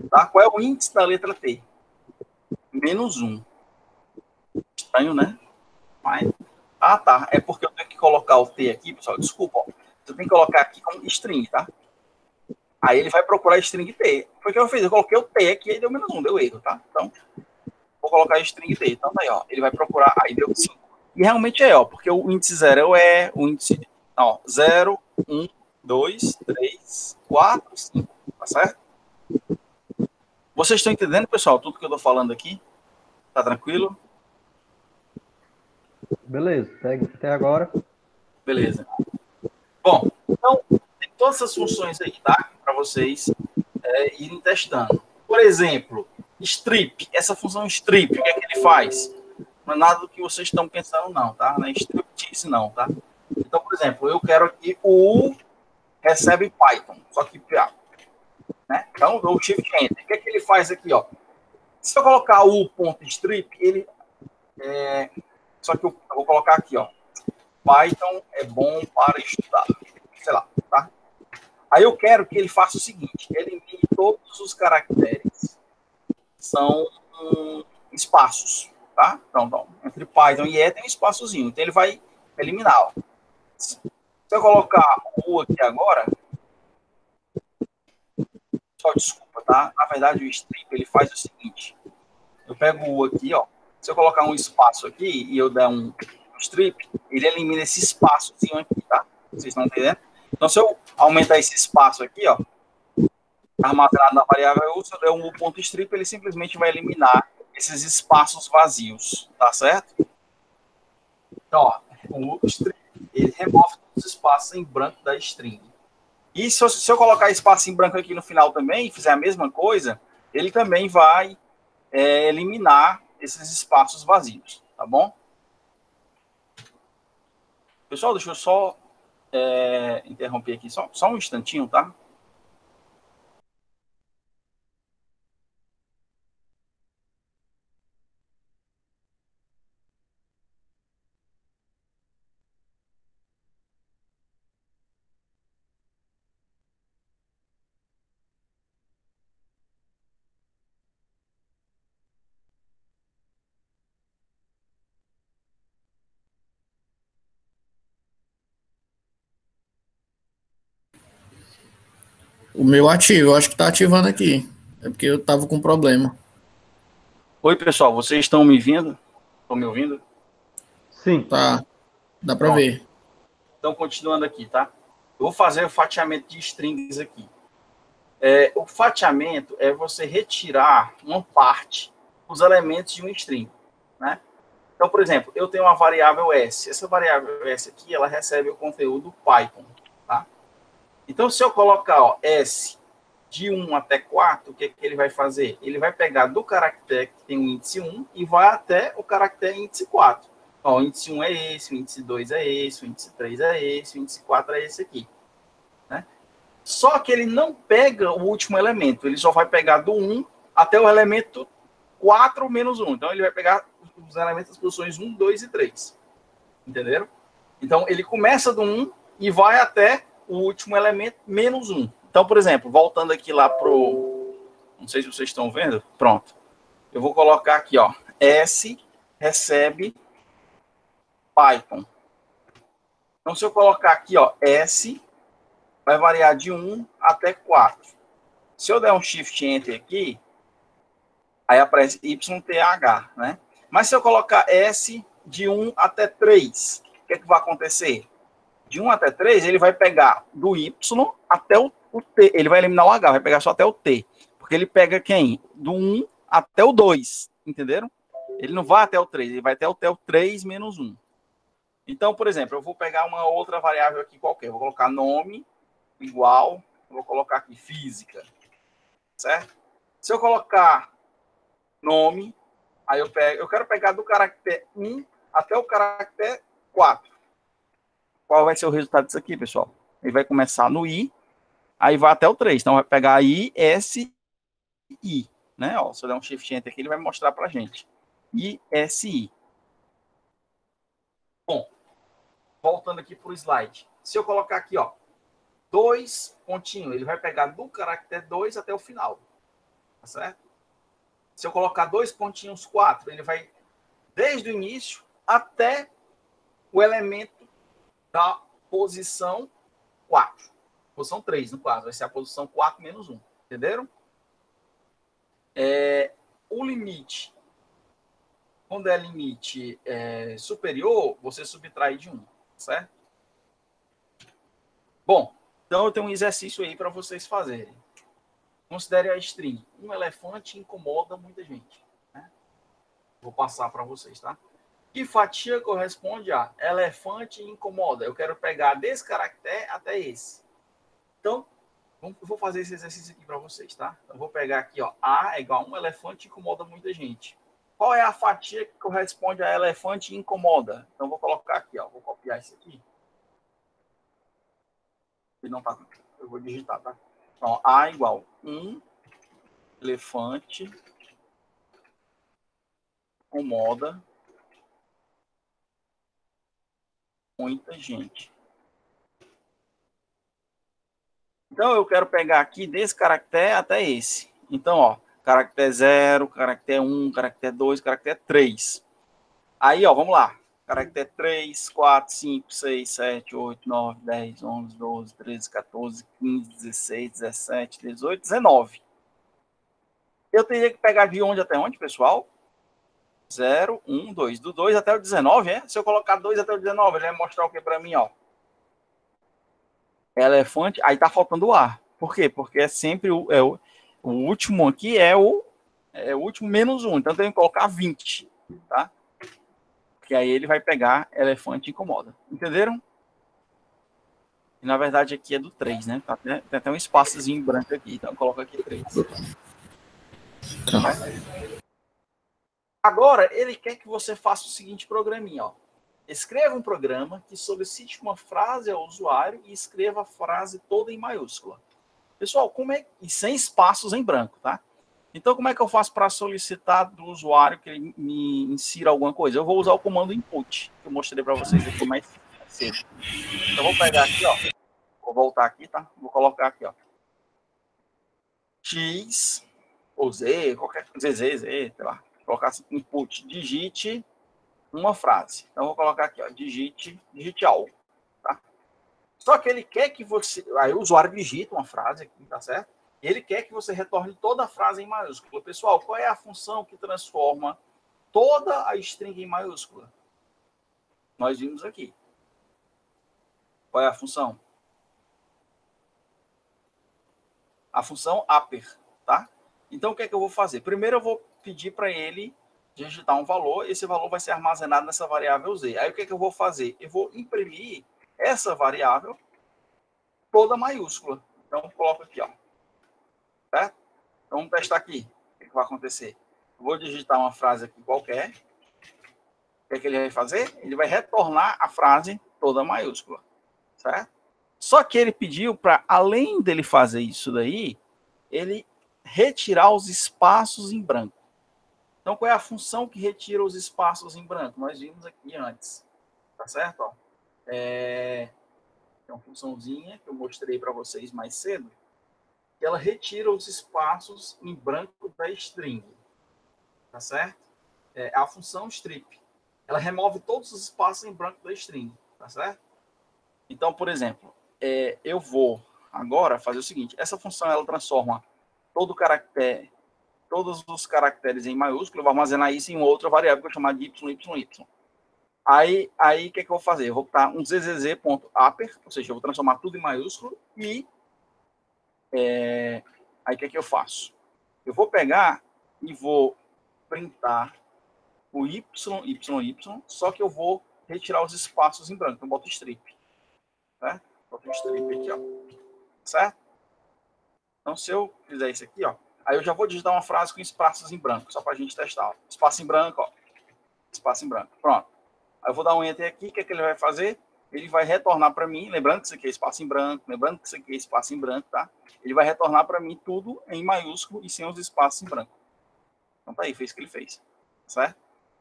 Tá? Qual é o índice da letra T? -1. Estranho, né? Mas... Ah, tá. É porque eu tenho que colocar o T aqui, pessoal. Desculpa. Ó. Eu tenho que colocar aqui como string, tá? Aí ele vai procurar string T. Foi o que eu fiz. Eu coloquei o T aqui e deu -1. Deu erro, tá? Então, vou colocar string T. Então, tá aí, ó. Ele vai procurar. Aí deu 5. E realmente é, ó. Porque o índice 0 é o E. O índice... Ó, 0, 1, 2, 3, 4, 5. Tá certo? Vocês estão entendendo, pessoal? Tudo que eu tô falando aqui? Tá tranquilo?
Beleza, até agora.
Beleza. Bom, então, tem todas essas funções aí, tá? Para vocês irem testando. Por exemplo, strip. Essa função strip, o que é que ele faz? Não é nada do que vocês estão pensando, não, tá? Não é striptease, não, tá? Então, por exemplo, eu quero aqui o U recebe Python, só que né? Então, eu dou o Shift Enter. O que é que ele faz aqui, ó? Se eu colocar o U.strip, ele... Só que eu vou colocar aqui, ó. Python é bom para estudar. Sei lá, tá? Aí eu quero que ele faça o seguinte: elimine todos os caracteres. São espaços, tá? Então, entre Python e E tem um espaçozinho. Então ele vai eliminar, ó. Se eu colocar o U aqui agora... Só desculpa, tá? Na verdade, o strip, ele faz o seguinte. Eu pego o U aqui, ó. Se eu colocar um espaço aqui e eu der um strip, ele elimina esse espaçozinho aqui, tá? Vocês estão entendendo? Então, se eu aumentar esse espaço aqui, ó, armazenado na variável U, se eu der um U.strip, ele simplesmente vai eliminar esses espaços vazios, tá certo? Então, ó, o strip, ele remove todos os espaços em branco da string. E se eu colocar espaço em branco aqui no final também, e fizer a mesma coisa, ele também vai eliminar esses espaços vazios, tá bom? Pessoal, deixa eu só interromper aqui, só um instantinho, tá?
O meu ativo, eu acho que tá ativando aqui. É porque eu tava com problema.
Oi, pessoal, vocês estão me ouvindo? Estão me ouvindo?
Sim.
Tá, dá pra
Pronto.
ver.
Então, continuando aqui, tá? Eu vou fazer o fatiamento de strings aqui. O fatiamento é você retirar uma parte dos elementos de um string, né? Então, por exemplo, eu tenho uma variável S. Essa variável S aqui, ela recebe o conteúdo Python, tá? Então, se eu colocar, ó, S de 1 até 4, o que ele vai fazer? Ele vai pegar do caractere que tem o índice 1 e vai até o caractere índice 4. Ó, o índice 1 é esse, o índice 2 é esse, o índice 3 é esse, o índice 4 é esse aqui. Né? Só que ele não pega o último elemento, ele só vai pegar do 1 até o elemento 4 menos 1. Então, ele vai pegar os elementos das posições 1, 2 e 3. Entenderam? Então, ele começa do 1 e vai até o último elemento menos 1. Então, por exemplo, voltando aqui lá pro... Não sei se vocês estão vendo. Pronto. Eu vou colocar aqui, ó. S recebe Python. Então, se eu colocar aqui, ó, S vai variar de 1 até 4. Se eu der um Shift Enter aqui, aí aparece YTH, né? Mas se eu colocar S de 1 até 3, o que é que vai acontecer? De 1 até 3, ele vai pegar do Y até o T. Ele vai eliminar o H, vai pegar só até o T. Porque ele pega quem? Do 1 até o 2. Entenderam? Ele não vai até o 3, ele vai até o 3 menos 1. Então, por exemplo, eu vou pegar uma outra variável aqui qualquer. Eu vou colocar nome igual, eu vou colocar aqui física. Certo? Se eu colocar nome, Aí eu quero pegar do caractere 1 até o caractere 4. Qual vai ser o resultado disso aqui, pessoal? Ele vai começar no I, aí vai até o 3. Então vai pegar I, S, I. Né? Ó, se eu der um Shift Enter aqui, ele vai mostrar pra gente. I, S, I. Bom, voltando aqui pro slide. Se eu colocar aqui, ó, 2 pontinhos, ele vai pegar do caractere 2 até o final. Tá certo? Se eu colocar 2 pontinhos 4, ele vai desde o início até o elemento da posição 4. Posição 3, no caso. Vai ser a posição 4 menos 1. Entenderam? O limite, quando é limite superior, você subtrai de 1. Certo? Bom, então eu tenho um exercício aí para vocês fazerem. Considere a string. Um elefante incomoda muita gente. Né? Vou passar para vocês, tá? Que fatia corresponde a elefante incomoda? Eu quero pegar desse caractere até esse. Então, eu vou fazer esse exercício aqui para vocês, tá? Eu vou pegar aqui, ó, A é igual a um elefante incomoda muita gente. Qual é a fatia que corresponde a elefante incomoda? Então, eu vou colocar aqui, ó. Vou copiar isso aqui. E não tá. Eu vou digitar, tá? Então, A igual um elefante incomoda muita gente. Então, eu quero pegar aqui desse caractere até esse. Então, ó, caractere 0, caractere 1, caractere 2, caractere 3. Aí, ó, vamos lá. Caractere 3, 4, 5, 6, 7, 8, 9, 10, 11, 12, 13, 14, 15, 16, 17, 18, 19. Eu teria que pegar de onde até onde, pessoal? 0, 1, 2. Do 2 até o 19, é? Se eu colocar 2 até o 19, ele vai mostrar o que para mim, ó? Elefante, aí tá faltando o A. Por quê? Porque é sempre o último aqui é o último menos 1. Então, eu tenho que colocar 20, tá? Porque aí ele vai pegar elefante incomoda. Entenderam? E, na verdade, aqui é do 3, né? Tá, tem até um espaçozinho branco aqui. Então, coloca aqui 3. Agora, ele quer que você faça o seguinte programinha, ó. Escreva um programa que solicite uma frase ao usuário e escreva a frase toda em maiúscula. Pessoal, como é... E sem espaços em branco, tá? Então, como é que eu faço para solicitar do usuário que ele me insira alguma coisa? Eu vou usar o comando input, que eu mostrei para vocês aqui mais cedo. Então, eu vou pegar aqui, ó. Vou voltar aqui, tá? Vou colocar aqui, ó. X ou Z, qualquer coisa, Z, sei lá. Vou colocar assim, input, digite uma frase. Então, vou colocar aqui, ó. Digite algo, tá? Só que ele quer que você... Aí o usuário digita uma frase aqui, tá certo? Ele quer que você retorne toda a frase em maiúscula. Pessoal, qual é a função que transforma toda a string em maiúscula? Nós vimos aqui. Qual é a função? A função upper, tá? Então, o que é que eu vou fazer? Primeiro, eu vou pedir para ele digitar um valor. Esse valor vai ser armazenado nessa variável Z. Aí, o que é que eu vou fazer? Eu vou imprimir essa variável toda maiúscula. Então, eu coloco aqui, ó. Certo? Então, vamos testar aqui. O que vai acontecer? Eu vou digitar uma frase aqui qualquer. O que ele vai fazer? Ele vai retornar a frase toda maiúscula. Certo? Só que ele pediu para, além dele fazer isso daí, ele retirar os espaços em branco. Então, qual é a função que retira os espaços em branco? Nós vimos aqui antes. Tá certo? Ó. É uma funçãozinha que eu mostrei para vocês mais cedo. Ela retira os espaços em branco da string. Tá certo? É a função strip. Ela remove todos os espaços em branco da string. Tá certo? Então, por exemplo, eu vou agora fazer o seguinte. Essa função, ela transforma todos os caracteres em maiúsculo. Eu vou armazenar isso em uma outra variável que eu vou chamar de YYY. Aí o que eu vou fazer? Eu vou botar um zzz.upper, ou seja, eu vou transformar tudo em maiúsculo e aí o que eu faço? Eu vou pegar e vou printar o YYY, só que eu vou retirar os espaços em branco. Então, eu boto strip. Certo? Boto um strip aqui, ó. Certo? Então, se eu fizer isso aqui, ó, Aí eu já vou digitar uma frase com espaços em branco, só para a gente testar. Ó. Espaço em branco, ó. Espaço em branco. Pronto. Aí eu vou dar um enter aqui, o que é que ele vai fazer? Ele vai retornar para mim, lembrando que isso aqui é espaço em branco, lembrando que isso aqui é espaço em branco, tá? Ele vai retornar para mim tudo em maiúsculo e sem os espaços em branco. Então tá aí, fez o que ele fez. Certo?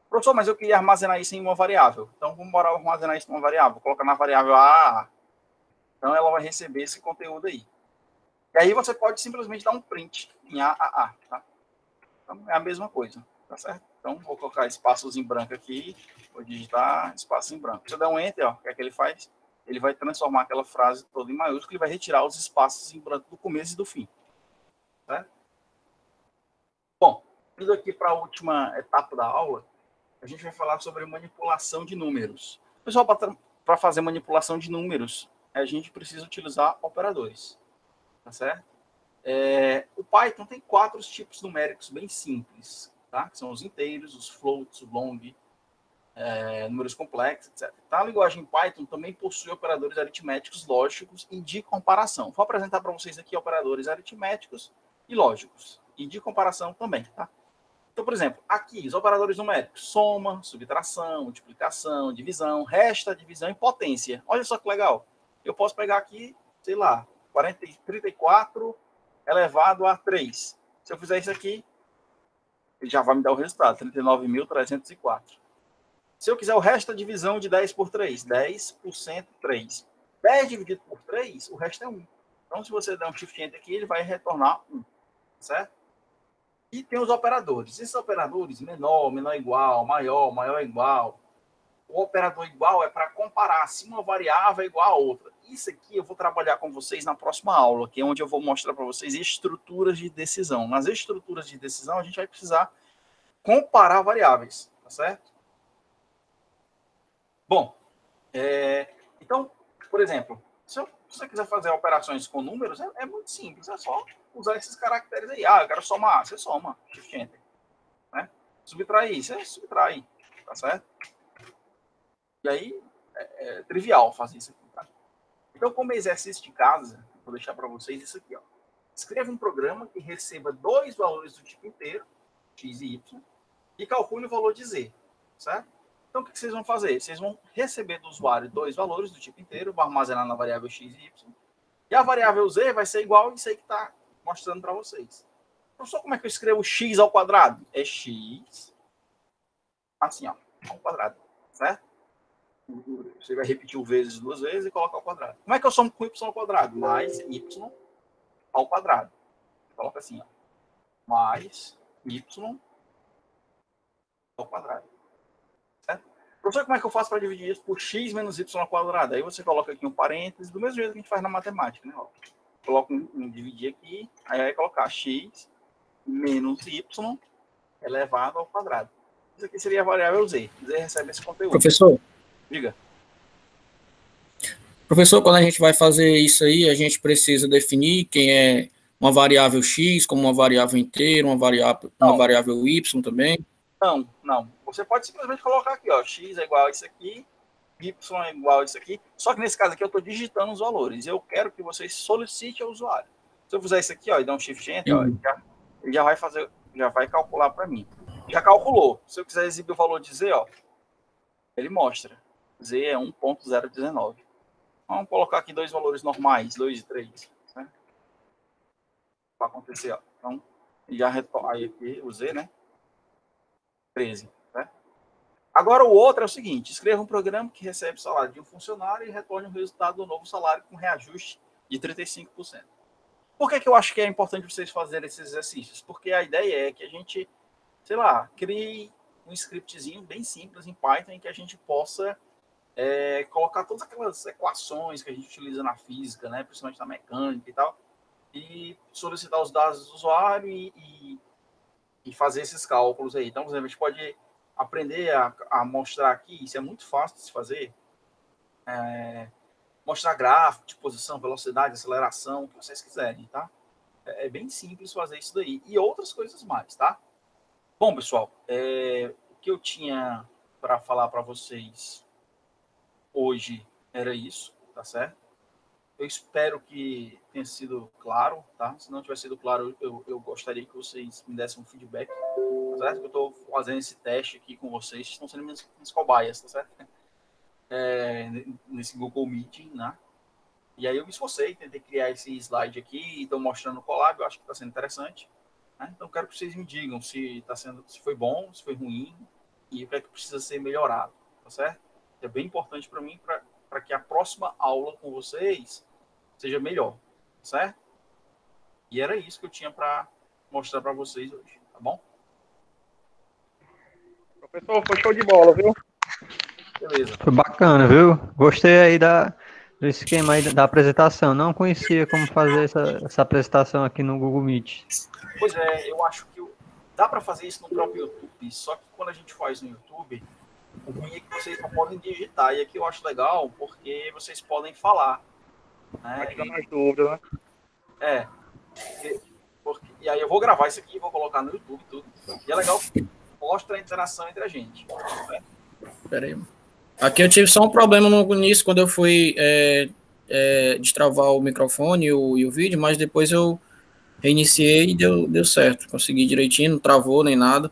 Professor, mas eu queria armazenar isso em uma variável. Então vamos embora armazenar isso em uma variável. Vou colocar na variável A. Então ela vai receber esse conteúdo aí. E aí você pode simplesmente dar um print em AAA, tá? Então é a mesma coisa, tá certo? Então vou colocar espaços em branco aqui, vou digitar espaço em branco. Se eu der um enter, ó, o que é que ele faz? Ele vai transformar aquela frase toda em maiúsculo e vai retirar os espaços em branco do começo e do fim. Certo? Bom, indo aqui para a última etapa da aula, a gente vai falar sobre manipulação de números. Pessoal, para fazer manipulação de números, a gente precisa utilizar operadores. Tá certo? O Python tem 4 tipos numéricos bem simples, tá? Que são os inteiros, os floats, o long, números complexos, etc. Tá? A linguagem Python também possui operadores aritméticos lógicos e de comparação. Vou apresentar para vocês aqui operadores aritméticos e lógicos, e de comparação também, tá? Então, por exemplo, aqui, os operadores numéricos, soma, subtração, multiplicação, divisão, resta, divisão e potência. Olha só que legal. Eu posso pegar aqui, sei lá, 34 elevado a 3. Se eu fizer isso aqui, ele já vai me dar o resultado, 39.304. Se eu quiser o resto da divisão de 10 por 3, 10 por 103. 10 dividido por 3, o resto é 1. Então, se você der um shift enter aqui, ele vai retornar 1, certo? E tem os operadores. Esses operadores, menor, menor igual, maior, maior igual. O operador igual é para comparar se uma variável é igual a outra. Isso aqui eu vou trabalhar com vocês na próxima aula, que é onde eu vou mostrar para vocês estruturas de decisão. Nas estruturas de decisão, a gente vai precisar comparar variáveis, tá certo? Bom, então, por exemplo, se você quiser fazer operações com números, é muito simples, é só usar esses caracteres aí. Ah, eu quero somar, você soma, shift enter. Né? Subtrair, você subtrai, tá certo? E aí, é trivial fazer isso aqui, tá? Então, como exercício de casa, vou deixar para vocês isso aqui, ó. Escreva um programa que receba 2 valores do tipo inteiro, x e y, e calcule o valor de z, certo? Então, o que vocês vão fazer? Vocês vão receber do usuário 2 valores do tipo inteiro, vão armazenar na variável x e y, e a variável z vai ser igual a isso aí que está mostrando para vocês. Professor, como é que eu escrevo x ao quadrado? É x, assim, ó, ao quadrado, certo? Você vai repetir o vezes 2 vezes e colocar ao quadrado. Como é que eu somo com y ao quadrado? Mais y ao quadrado. Coloca assim, ó. Mais y ao quadrado. Certo? Professor, como é que eu faço para dividir isso por x menos y ao quadrado? Aí você coloca aqui um parênteses, do mesmo jeito que a gente faz na matemática, né? Ó. Coloca um dividir aqui, aí vai colocar x menos y elevado ao quadrado. Isso aqui seria a variável z. Z recebe esse conteúdo.
Professor,
Diga.
Professor, quando a gente vai fazer isso aí, a gente precisa definir quem é uma variável x, como uma variável inteira, uma variável y também.
Não. Você pode simplesmente colocar aqui, ó, x é igual a isso aqui, y é igual a isso aqui. Só que nesse caso aqui eu estou digitando os valores. Eu quero que vocês solicitem ao usuário. Se eu fizer isso aqui, ó, e dar um shift enter, ó, ele já vai fazer, já vai calcular para mim. Já calculou. Se eu quiser exibir o valor de z, ó, ele mostra. Z é 1.019. Vamos colocar aqui 2 valores normais, 2 e 3. Né? Vai acontecer, ó. Então, já retorna aí aqui o Z, né? 13. Né? Agora, o outro é o seguinte: escreva um programa que recebe o salário de um funcionário e retorne o resultado do novo salário com reajuste de 35%. Por que eu acho que é importante vocês fazerem esses exercícios? Porque a ideia é que a gente, sei lá, crie um scriptzinho bem simples em Python em que a gente possa colocar todas aquelas equações que a gente utiliza na física, né, principalmente na mecânica e tal, e solicitar os dados do usuário e fazer esses cálculos aí. Então, por exemplo, a gente pode aprender a mostrar aqui, isso é muito fácil de se fazer, mostrar gráfico de posição, velocidade, aceleração, o que vocês quiserem, tá? É bem simples fazer isso daí. E outras coisas mais, tá? Bom, pessoal, o que eu tinha para falar para vocês hoje era isso, tá certo? Eu espero que tenha sido claro, tá? Se não tiver sido claro, eu gostaria que vocês me dessem um feedback, tá certo? Eu estou fazendo esse teste aqui com vocês, estão sendo minhas cobaias, tá certo? Nesse Google Meeting, né? E aí eu me esforcei, tentei criar esse slide aqui, estou mostrando o Colab, eu acho que está sendo interessante, né? Então quero que vocês me digam se foi bom, se foi ruim e o que é que precisa ser melhorado, tá certo? É bem importante para mim, para que a próxima aula com vocês seja melhor, certo? E era isso que eu tinha para mostrar para vocês hoje, tá bom?
Professor, foi show de bola, viu?
Beleza.
Foi bacana, viu? Gostei aí do esquema aí da apresentação. Não conhecia como fazer essa apresentação aqui no Google Meet.
Pois é, eu acho que dá para fazer isso no próprio YouTube, só que quando a gente faz no YouTube, o ruim é que vocês não podem digitar. E aqui eu acho legal porque vocês podem falar.
Vai tirar mais dúvidas, né?
E aí eu vou gravar isso aqui e vou colocar no YouTube tudo. E é legal que mostra a interação entre a gente. Né?
Pera aí. Aqui eu tive só um problema nisso quando eu fui destravar o microfone e o vídeo, mas depois eu reiniciei e deu certo. Consegui direitinho, não travou nem nada.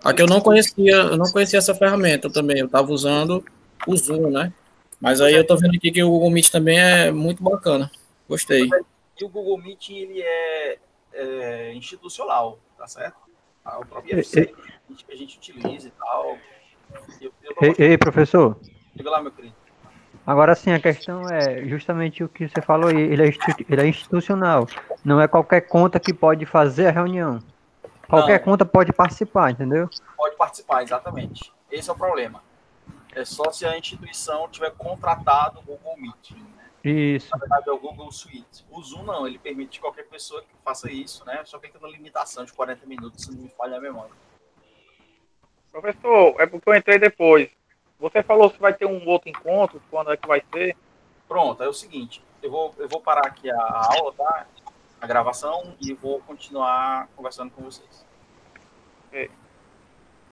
Aqui eu não conhecia essa ferramenta também. Eu estava usando o Zoom, né? Mas aí eu tô vendo aqui que o Google Meet também é muito bacana. Gostei.
E o Google Meet, ele é institucional, tá certo? O próprio IFC que a gente utiliza e tal.
Ei, professor.
Diga lá, meu querido.
Agora sim, a questão é justamente o que você falou aí. Ele é institucional. Não é qualquer conta que pode fazer a reunião. Qualquer conta pode participar, entendeu?
Pode participar, exatamente. Esse é o problema. É só se a instituição tiver contratado o Google Meet. Né?
Isso.
Na verdade, é o Google Suite. O Zoom não, ele permite qualquer pessoa que faça isso, né? Só fica na limitação de 40 minutos, se não me falha a memória.
Professor, é porque eu entrei depois. Você falou se vai ter um outro encontro, quando é que vai ser?
Pronto, é o seguinte, eu vou parar aqui a aula, tá? A gravação, e vou continuar conversando com vocês.
É.